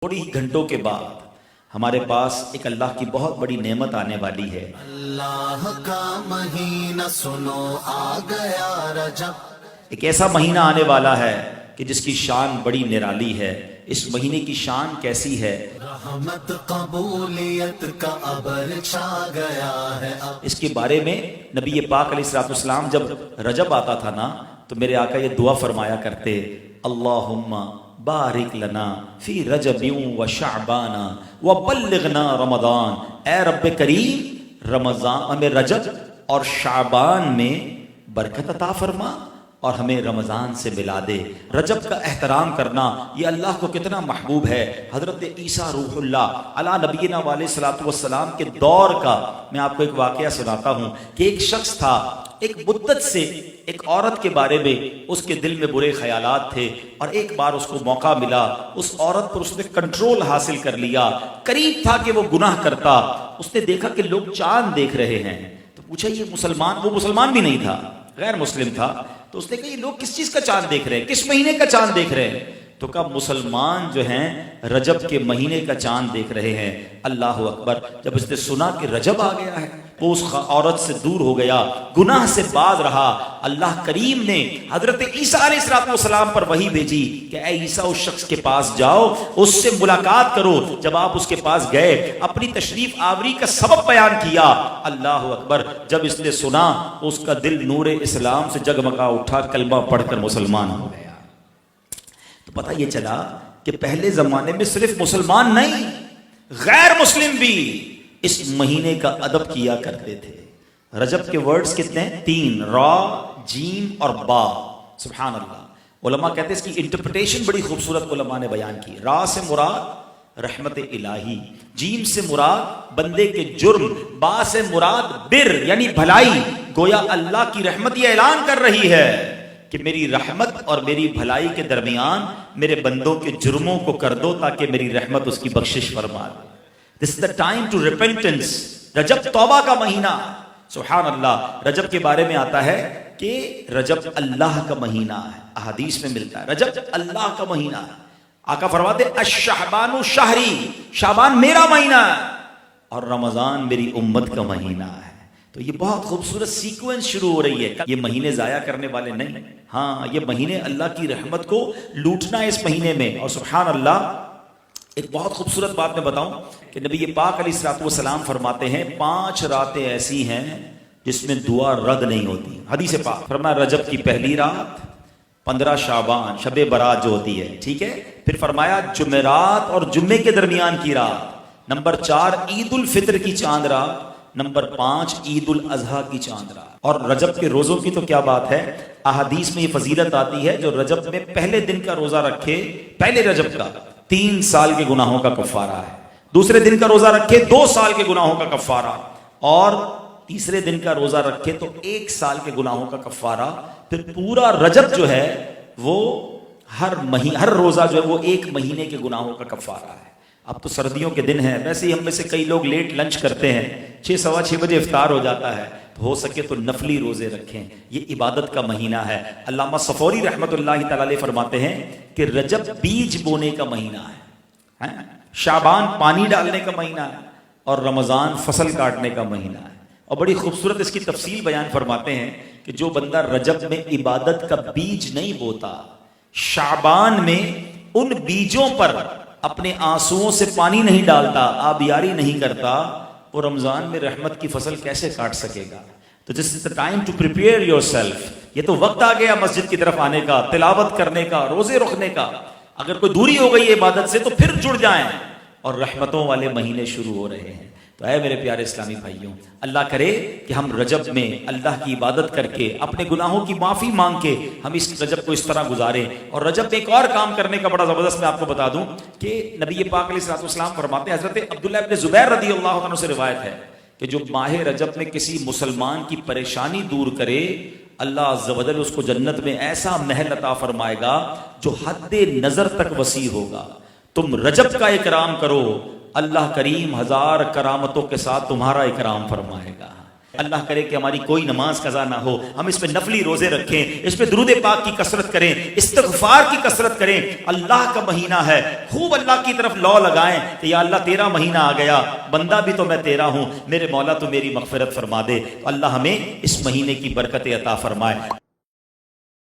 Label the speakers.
Speaker 1: تھوڑی ہی گھنٹوں کے بعد ہمارے پاس ایک اللہ کی بہت بڑی نعمت آنے والی ہے۔
Speaker 2: اللہ کا مہینہ سنو آ گیا رجب،
Speaker 1: ایک ایسا مہینہ آنے والا ہے کہ جس کی شان بڑی نرالی ہے۔ اس مہینے کی شان کیسی ہے؟
Speaker 2: رحمت قبولیت کا ابر چھا گیا ہے اب۔
Speaker 1: اس کے بارے میں نبی پاک علیہ الصلوۃ والسلام جب رجب آتا تھا نا تو میرے آقا یہ دعا فرمایا کرتے، اللہم بارک لنا فی رجب و شعبان و بلغنا رمضان۔ اے رب کریم، رمضان میں رجب اور شعبان میں برکت عطا فرما اور ہمیں رمضان سے ملا دے۔ رجب کا احترام کرنا یہ اللہ کو کتنا محبوب ہے۔ حضرت عیسیٰ روح اللہ علی نبینا علیہ الصلوۃ والسلام کے دور کا میں آپ کو ایک واقعہ سناتا ہوں کہ ایک شخص تھا، ایک مدت سے ایک عورت کے بارے میں اس کے دل میں برے خیالات تھے، اور ایک بار اس کو موقع ملا، اس عورت پر اس نے کنٹرول حاصل کر لیا۔ قریب تھا کہ وہ گناہ کرتا۔ اس نے دیکھا کہ لوگ چاند دیکھ رہے ہیں تو پوچھا یہ مسلمان؟ وہ مسلمان بھی نہیں تھا، غیر مسلم تھا۔ تو اس نے کہا یہ لوگ کس چیز کا چاند دیکھ رہے ہیں، کس مہینے کا چاند دیکھ رہے ہیں؟ تو کہا مسلمان جو ہیں رجب کے مہینے کا چاند دیکھ رہے ہیں۔ اللہ اکبر! جب اس نے سنا کہ رجب آ گیا ہے وہ اس عورت سے دور ہو گیا، گناہ سے باز رہا۔ اللہ کریم نے حضرت عیسیٰ علیہ السلام پر وحی بھیجی کہ اے عیسیٰ اس شخص کے پاس جاؤ، اس سے ملاقات کرو۔ جب آپ اس کے پاس گئے، اپنی تشریف آوری کا سبب بیان کیا۔ اللہ اکبر! جب اس نے سنا اس کا دل نور اسلام سے جگمگا اٹھا، کلمہ پڑھ کر مسلمان ہو گیا۔ تو پتہ یہ چلا کہ پہلے زمانے میں صرف مسلمان نہیں، غیر مسلم بھی اس مہینے کا ادب کیا کرتے تھے۔ رجب کے ورڈز کتنے ہیں؟ 3، را، جیم اور با۔ سبحان اللہ! علماء کہتے ہیں اس کی انٹرپریٹیشن بڑی خوبصورت علماء نے بیان کی۔ را سے مراد رحمت الہی، جیم سے مراد بندے کے جرم، با سے مراد بر یعنی بھلائی۔ گویا اللہ کی رحمت یہ اعلان کر رہی ہے کہ میری رحمت اور میری بھلائی کے درمیان میرے بندوں کے جرموں کو کر دو تاکہ میری رحمت اس کی بخشش فرما دے۔ This is the time to repentance۔ رجب توبہ کا مہینہ۔ سبحان اللہ! رجب کے بارے میں آتا ہے کہ رجب اللہ کا مہینہ ہے، احادیث میں ملتا ہے رجب اللہ کا مہینہ ہے۔ آقا فرماتے الشعبان شہری، شعبان میرا مہینہ ہے اور رمضان میری امت کا مہینہ ہے۔ تو یہ بہت خوبصورت سیکوینس شروع ہو رہی ہے۔ یہ مہینے ضائع کرنے والے نہیں، ہاں یہ مہینے اللہ کی رحمت کو لوٹنا ہے اس مہینے میں۔ اور سبحان اللہ! ایک بہت خوبصورت بات میں بتاؤں کہ نبی پاک علیہ الصلوۃ والسلام فرماتے ہیں 5 راتیں ایسی ہیں جس میں دعا رد نہیں ہوتی۔ حدیث پاک فرمایا رجب کی پہلی رات، 15 شعبان شب برات جو ہوتی ہے، ٹھیک ہے، پھر فرمایا جمعرات اور جمعے کے درمیان کی رات، نمبر 4 عید الفطر کی چاند رات، نمبر 5 عید الاضحیٰ کی چاند رات۔ اور رجب کے روزوں کی تو کیا بات ہے، احادیث میں یہ فضیلت آتی ہے جو رجب میں پہلے دن کا روزہ رکھے، پہلے رجب کا 3 سال کے گناہوں کا کفارہ ہے، دوسرے دن کا روزہ رکھے 2 سال کے گناہوں کا کفارہ، اور تیسرے دن کا روزہ رکھے تو 1 سال کے گناہوں کا کفارہ۔ پھر پورا رجب جو ہے وہ ہر روزہ جو ہے وہ 1 مہینے کے گناہوں کا کفارہ ہے۔ اب تو سردیوں کے دن ہیں، ویسے ہی ہم میں سے کئی لوگ لیٹ لنچ کرتے ہیں، 6 سوا 6 بجے افطار ہو جاتا ہے، ہو سکے تو نفلی روزے رکھیں، یہ عبادت کا مہینہ ہے۔ علامہ صفوری رحمۃ اللہ تعالی علیہ فرماتے ہیں کہ رجب بیج بونے کا مہینہ ہے، شعبان پانی ڈالنے کا مہینہ ہے، اور رمضان فصل کاٹنے کا مہینہ ہے۔ اور بڑی خوبصورت اس کی تفصیل بیان فرماتے ہیں کہ جو بندہ رجب میں عبادت کا بیج نہیں بوتا، شعبان میں ان بیجوں پر اپنے آنسوؤں سے پانی نہیں ڈالتا، آبیاری نہیں کرتا، وہ رمضان میں رحمت کی فصل کیسے کاٹ سکے گا؟ تو this is the time to prepare yourself. یہ تو وقت آ گیا مسجد کی طرف آنے کا، تلاوت کرنے کا، روزے رکھنے کا۔ اگر کوئی دوری ہو گئی ہے عبادت سے تو پھر جڑ جائیں، اور رحمتوں والے مہینے شروع ہو رہے ہیں۔ تو اے میرے پیارے اسلامی بھائیوں، اللہ کرے کہ ہم رجب میں اللہ کی عبادت کر کے، اپنے گناہوں کی معافی مانگ کے ہم اس رجب کو اس طرح گزاریں۔ اور رجب میں ایک اور کام کرنے کا بڑا زبردست میں آپ کو بتا دوں کہ نبی پاک علیہ الصلوۃ والسلام فرماتے ہیں، حضرت عبداللہ ابن زبیر رضی اللہ عنہ سے روایت ہے کہ جو ماہ رجب میں کسی مسلمان کی پریشانی دور کرے، اللہ عز و جل اس کو جنت میں ایسا محل عطا فرمائے گا جو حد نظر تک وسیع ہوگا۔ تم رجب کا اکرام کرو، اللہ کریم 1000 کرامتوں کے ساتھ تمہارا اکرام فرمائے گا۔ اللہ کرے کہ ہماری کوئی نماز قضا نہ ہو، ہم اس پہ نفلی روزے رکھیں، اس پہ درود پاک کی کثرت کریں، استغفار کی کثرت کریں۔ اللہ کا مہینہ ہے، خوب اللہ کی طرف لو لگائیں کہ یا اللہ تیرا مہینہ آ گیا، بندہ بھی تو میں تیرا ہوں، میرے مولا تو میری مغفرت فرما دے۔ اللہ ہمیں اس مہینے کی برکت عطا فرمائے۔